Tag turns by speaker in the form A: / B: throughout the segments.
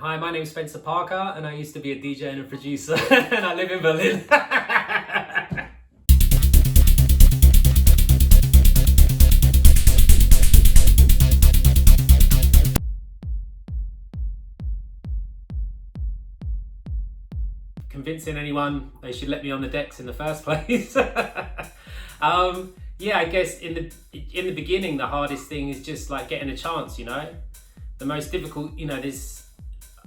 A: Hi, my name's Spencer Parker and I used to be a DJ and a producer and I live in Berlin. Convincing anyone they should let me on the decks in the first place. Yeah, I guess in the beginning the hardest thing is just like getting a chance, you know. The most difficult, you know,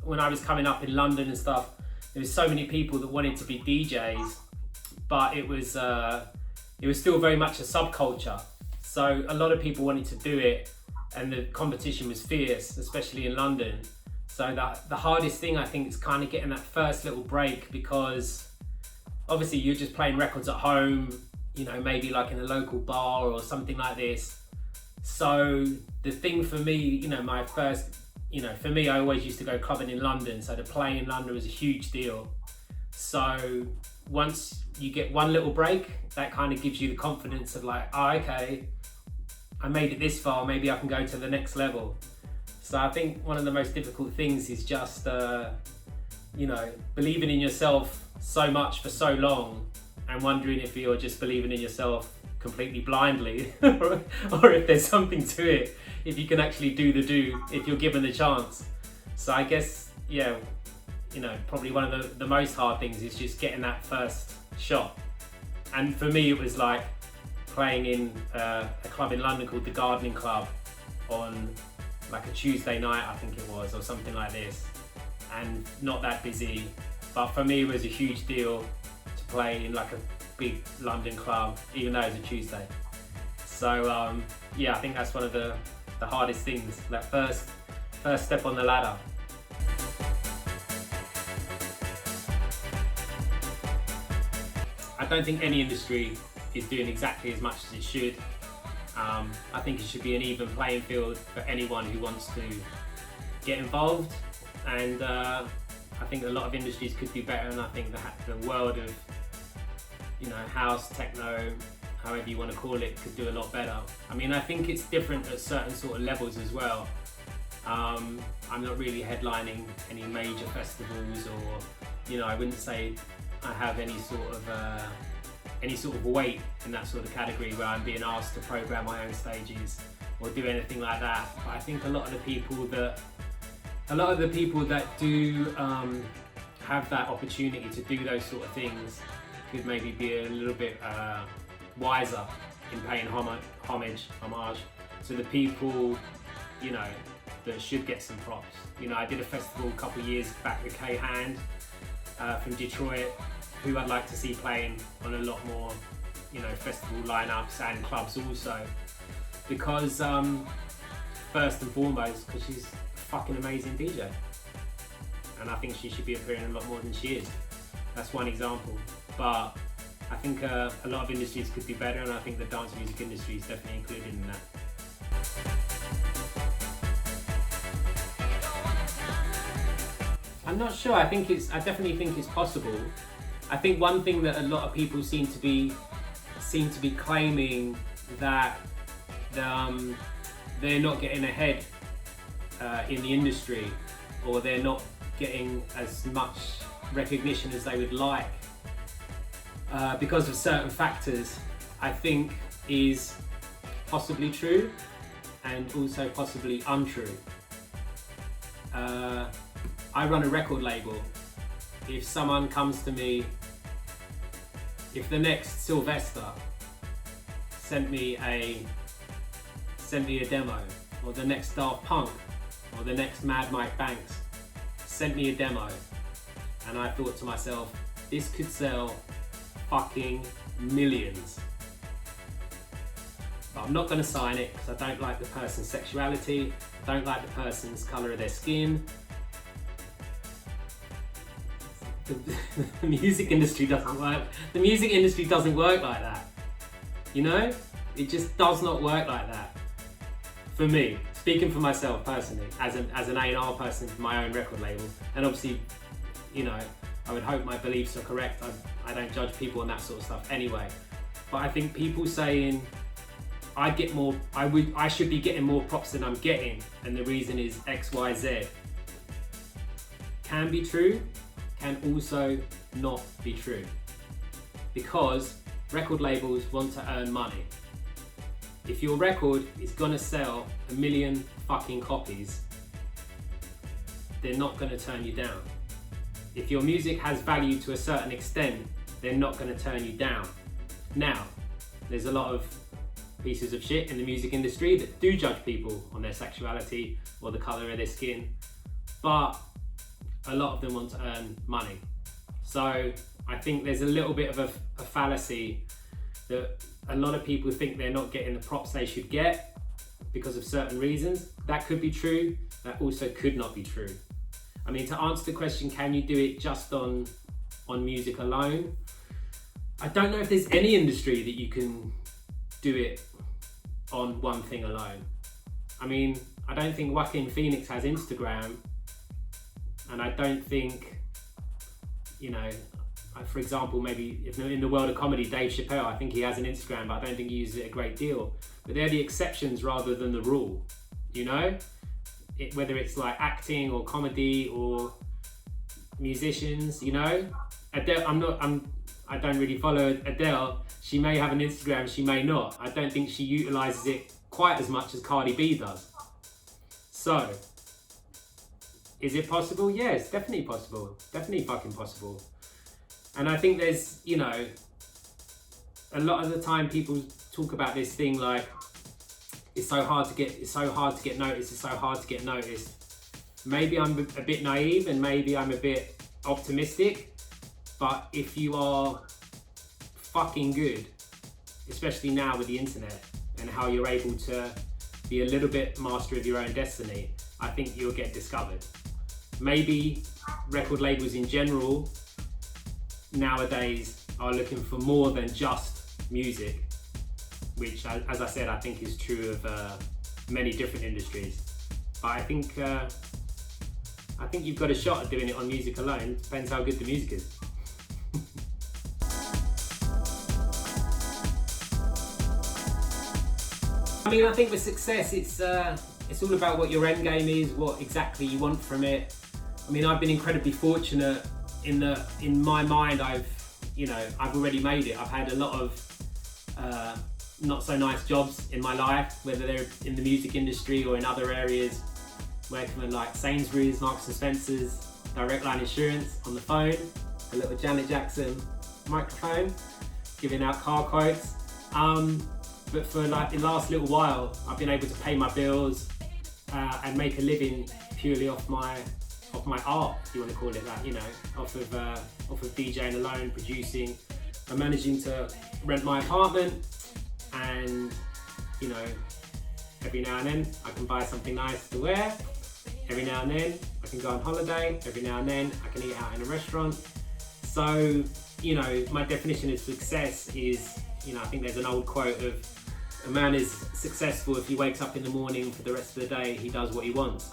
A: when I was coming up in London and stuff, there was so many people that wanted to be DJs, but it was still very much a subculture. So a lot of people wanted to do it and the competition was fierce, especially in London. So the hardest thing I think is kind of getting that first little break, because obviously you're just playing records at home, you know, maybe like in a local bar or something like this. So the thing for me, you know, for me, I always used to go clubbing in London. So to play in London was a huge deal. So once you get one little break, that kind of gives you the confidence of like, oh, okay, I made it this far, maybe I can go to the next level. So I think one of the most difficult things is just, you know, believing in yourself so much for so long and wondering if you're just believing in yourself completely blindly or if there's something to it, if you can actually do if you're given the chance. So I guess, yeah, you know, probably one of the most hard things is just getting that first shot. And for me, it was like playing in a club in London called the Gardening Club on like a Tuesday night, I think it was, or something like this, and not that busy. But for me, it was a huge deal to play in like a big London club, even though it was a Tuesday. So yeah, I think that's one of the hardest things, that first step on the ladder. I don't think any industry is doing exactly as much as it should. I think it should be an even playing field for anyone who wants to get involved, and I think a lot of industries could do better, and I think the world of, you know, house, techno, however you want to call it, could do a lot better. I mean, I think it's different at certain sort of levels as well. I'm not really headlining any major festivals, or, you know, I wouldn't say I have any sort of weight in that sort of category where I'm being asked to program my own stages or do anything like that. But I think a lot of the people that do have that opportunity to do those sort of things could maybe be a little bit wiser in paying homage to the people, you know, that should get some props. You know, I did a festival a couple of years back with K Hand from Detroit, who I'd like to see playing on a lot more, you know, festival lineups and clubs also. Because first and foremost, because she's a fucking amazing DJ. And I think she should be appearing a lot more than she is. That's one example. But I think a lot of industries could do better, and I think the dance music industry is definitely included in that. I'm not sure. I definitely think it's possible. I think one thing that a lot of people seem to be claiming, that they're not getting ahead in the industry, or they're not getting as much recognition as they would like because of certain factors, I think is possibly true and also possibly untrue. I run a record label. If someone comes to me, if the next Sylvester sent me a demo, or the next Daft Punk, or the next Mad Mike Banks sent me a demo, and I thought to myself, this could sell fucking millions, but I'm not going to sign it because I don't like the person's sexuality, I don't like the person's colour of their skin. The music industry doesn't work. The music industry doesn't work like that. You know? It just does not work like that. For me, speaking for myself personally, as an A&R person for my own record label, and obviously, you know, I would hope my beliefs are correct. I don't judge people on that sort of stuff anyway. But I think people saying I should be getting more props than I'm getting, and the reason is X, Y, Z. can be true, can also not be true. Because record labels want to earn money. If your record is gonna sell 1 million fucking copies, they're not gonna turn you down. If your music has value to a certain extent, they're not gonna turn you down. Now, there's a lot of pieces of shit in the music industry that do judge people on their sexuality or the colour of their skin, but a lot of them want to earn money. So I think there's a little bit of a fallacy that a lot of people think they're not getting the props they should get because of certain reasons. That could be true, that also could not be true. I mean, to answer the question, can you do it just on music alone? I don't know if there's any industry that you can do it on one thing alone. I mean, I don't think Joaquin Phoenix has Instagram, and I don't think, you know, for example, maybe if in the world of comedy, Dave Chappelle, I think he has an Instagram, but I don't think he uses it a great deal. But they're the exceptions rather than the rule, you know? Whether it's like acting or comedy or musicians, you know? Adele, I don't really follow Adele. She may have an Instagram, she may not. I don't think she utilizes it quite as much as Cardi B does. So, is it possible? Yeah, it's definitely possible. Definitely fucking possible. And I think there's, you know, a lot of the time people talk about this thing like, it's so hard to get noticed. Maybe I'm a bit naive and maybe I'm a bit optimistic, but if you are fucking good, especially now with the internet and how you're able to be a little bit master of your own destiny, I think you'll get discovered. Maybe record labels in general nowadays are looking for more than just music, which, as I said, I think is true of many different industries. But I think you've got a shot at doing it on music alone. Depends how good the music is. I mean, I think with success, it's all about what your end game is, what exactly you want from it. I mean, I've been incredibly fortunate in my mind. I've already made it. I've had a lot of not so nice jobs in my life, whether they're in the music industry or in other areas, working with like Sainsbury's, Marks and Spencer's, Direct Line Insurance on the phone, a little Janet Jackson microphone, giving out car quotes. But for like the last little while, I've been able to pay my bills and make a living purely off my art, if you want to call it that, you know, off of DJing alone, producing. I'm managing to rent my apartment, and you know, every now and then I can buy something nice to wear. Every now and then I can go on holiday. Every now and then I can eat out in a restaurant. So, you know, my definition of success is, you know, I think there's an old quote of, a man is successful if he wakes up in the morning, for the rest of the day he does what he wants.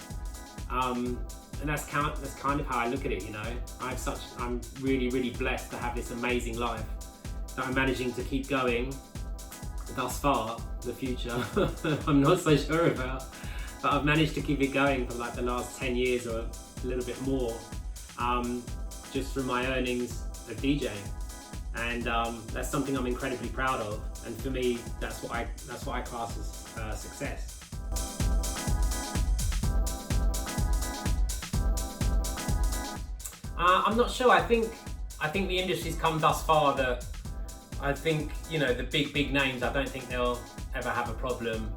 A: And that's kind of how I look at it, you know. I'm really, really blessed to have this amazing life that I'm managing to keep going thus far. The future, I'm not so sure about, but I've managed to keep it going for like the last 10 years or a little bit more, just from my earnings of DJing. And that's something I'm incredibly proud of. And for me, that's what I class as success. I'm not sure. I think the industry's come thus far that I think, you know, the big names, I don't think they'll ever have a problem.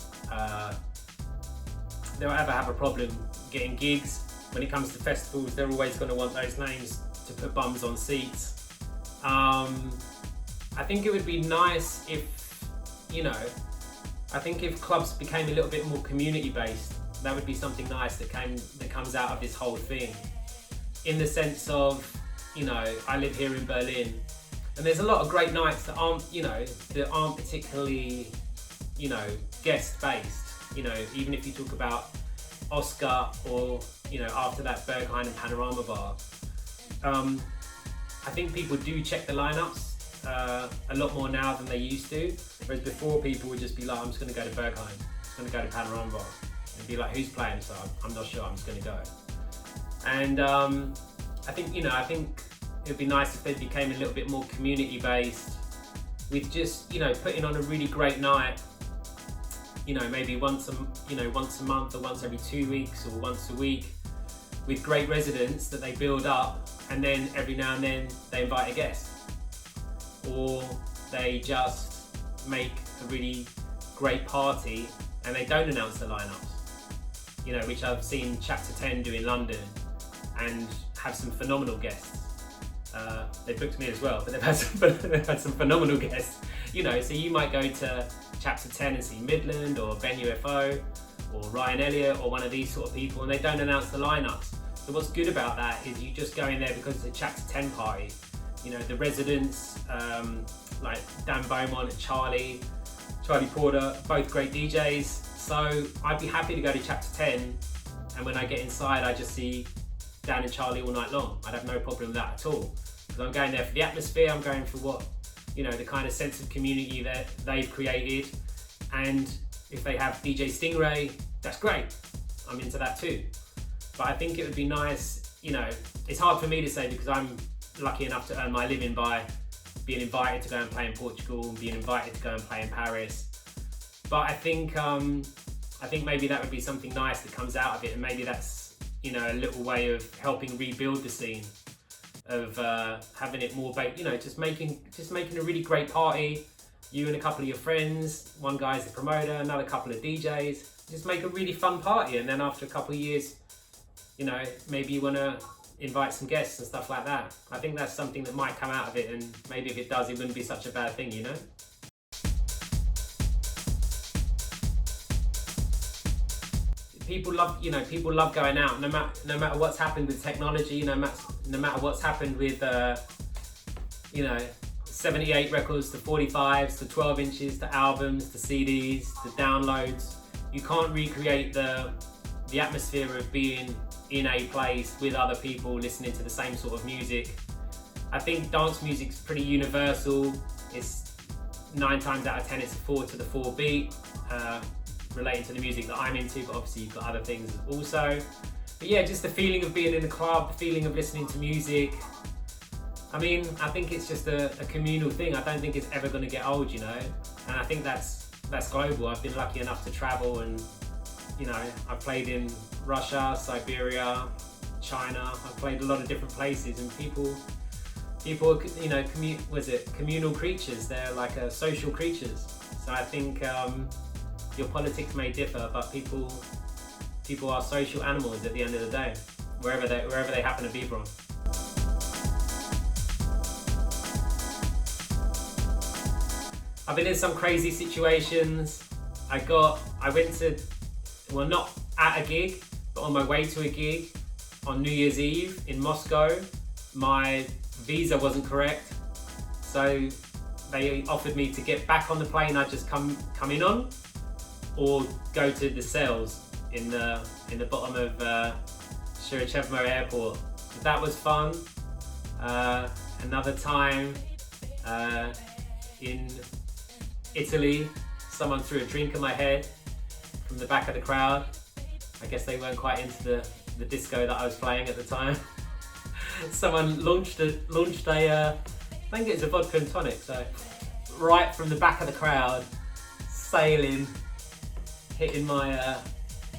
A: Getting gigs. When it comes to festivals, they're always going to want those names to put bums on seats. I think it would be nice if, you know, I think if clubs became a little bit more community based, that would be something nice that comes out of this whole thing. In the sense of, you know, I live here in Berlin, and there's a lot of great nights that aren't particularly, you know, guest based. You know, even if you talk about Oscar or, you know, after that Berghain and Panorama Bar. I think people do check the lineups a lot more now than they used to. Whereas before, people would just be like, I'm just going to go to Berghain, I'm just going to go to Panorama Bar, and be like, who's playing? So I'm not sure, I'm just going to go. And I think it would be nice if they became a little bit more community based, with just putting on a really great night. Maybe once a month, or once every 2 weeks, or once a week, with great residents that they build up, and then every now and then they invite a guest, or they just make a really great party and they don't announce the lineups, which I've seen Chapter 10 do in London, and have some phenomenal guests. They booked me as well, but they've had some phenomenal guests. So you might go to Chapter 10 and see Midland or Ben UFO or Ryan Elliott or one of these sort of people, and they don't announce the lineups. So what's good about that is you just go in there because it's a Chapter 10 party. The residents, like Dan Beaumont and Charlie Porter, both great DJs. So I'd be happy to go to Chapter 10, and when I get inside I just see Dan and Charlie all night long. I'd have no problem with that at all, because I'm going there for the atmosphere, I'm going for what, the kind of sense of community that they've created. And if they have DJ Stingray, that's great, I'm into that too. But I think it would be nice, it's hard for me to say because I'm lucky enough to earn my living by being invited to go and play in Portugal and being invited to go and play in Paris. But I think maybe that would be something nice that comes out of it, and maybe that's a little way of helping rebuild the scene, of having it more just making a really great party. You and a couple of your friends, one guy's the promoter, another couple of DJs, just make a really fun party, and then after a couple of years, maybe you want to invite some guests and stuff like that. I think that's something that might come out of it, and maybe if it does, it wouldn't be such a bad thing, People love going out, no matter what's happened with technology, no matter what's happened with 78 records to 45s to 12 inches to albums to CDs to downloads. You can't recreate the atmosphere of being in a place with other people listening to the same sort of music. I think dance music's pretty universal. It's 9 times out of 10 it's a 4 to the 4 beat, relating to the music that I'm into, but obviously you've got other things also. But yeah, just the feeling of being in the club, the feeling of listening to music. I think it's just a communal thing. I don't think it's ever going to get old, and I think that's global. I've been lucky enough to travel, and I've played in Russia, Siberia, China. I've played a lot of different places, and people are communal creatures. They're like social creatures. So I think your politics may differ, but people are social animals at the end of the day, wherever they happen to be from. I've been in some crazy situations. I went to, well, not at a gig, but on my way to a gig on New Year's Eve in Moscow. My visa wasn't correct, so they offered me to get back on the plane I'd just come in on, or go to the cells in the bottom of Shirachevmo Airport. So that was fun. Another time in Italy, someone threw a drink in my head from the back of the crowd. I guess they weren't quite into the disco that I was playing at the time. Someone launched a I think it's a vodka and tonic, so right from the back of the crowd, sailing, hitting my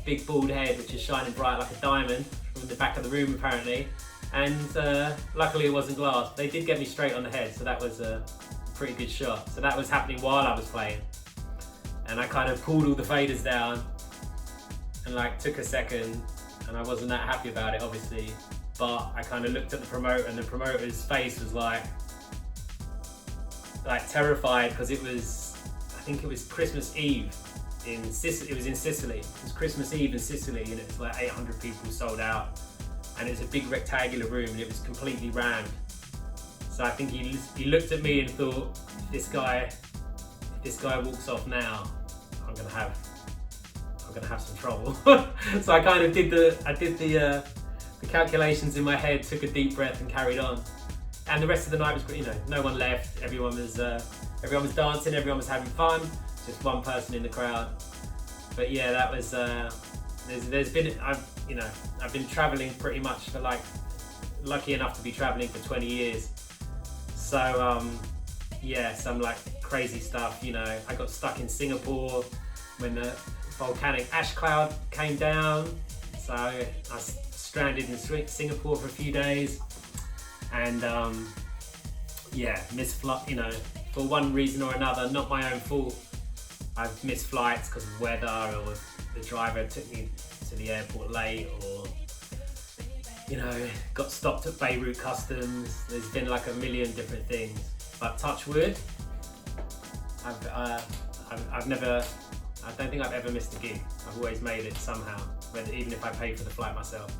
A: big bald head, which is shining bright like a diamond from the back of the room apparently. And luckily it wasn't glass. They did get me straight on the head, so that was a pretty good shot. So that was happening while I was playing, and I kind of pulled all the faders down and took a second, and I wasn't that happy about it obviously, but I kind of looked at the promoter, and the promoter's face was like terrified, because I think it was Christmas Eve in Sicily. It was in Sicily. It was Christmas Eve in Sicily, and it was 800 people sold out, and it was a big rectangular room, and it was completely rammed. So I think he looked at me and thought, if this guy walks off now, I'm gonna have some trouble. So I kind of did the calculations in my head, took a deep breath, and carried on. And the rest of the night was great. No one left. Everyone was dancing. Everyone was having fun. Just one person in the crowd. But yeah, that was. I've been traveling pretty much for lucky enough to be traveling for 20 years. So yeah, some like crazy stuff, you know. I got stuck in Singapore when the volcanic ash cloud came down. So I was stranded in Singapore for a few days, and yeah, missed flight, you know, for one reason or another, not my own fault. I've missed flights because of weather, or the driver took me to the airport late, or, you know, got stopped at Beirut Customs. There's been like a million different things, but touch wood, I've never, I don't think I've ever missed a gig. I've always made it somehow, even if I pay for the flight myself.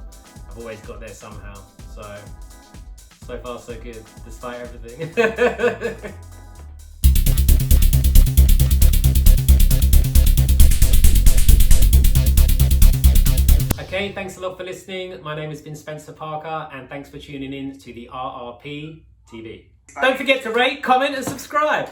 A: I've always got there somehow. So far so good, despite everything. Okay, thanks a lot for listening. My name has been Spencer Parker, and thanks for tuning in to the RRP TV. Don't forget to rate, comment, and subscribe.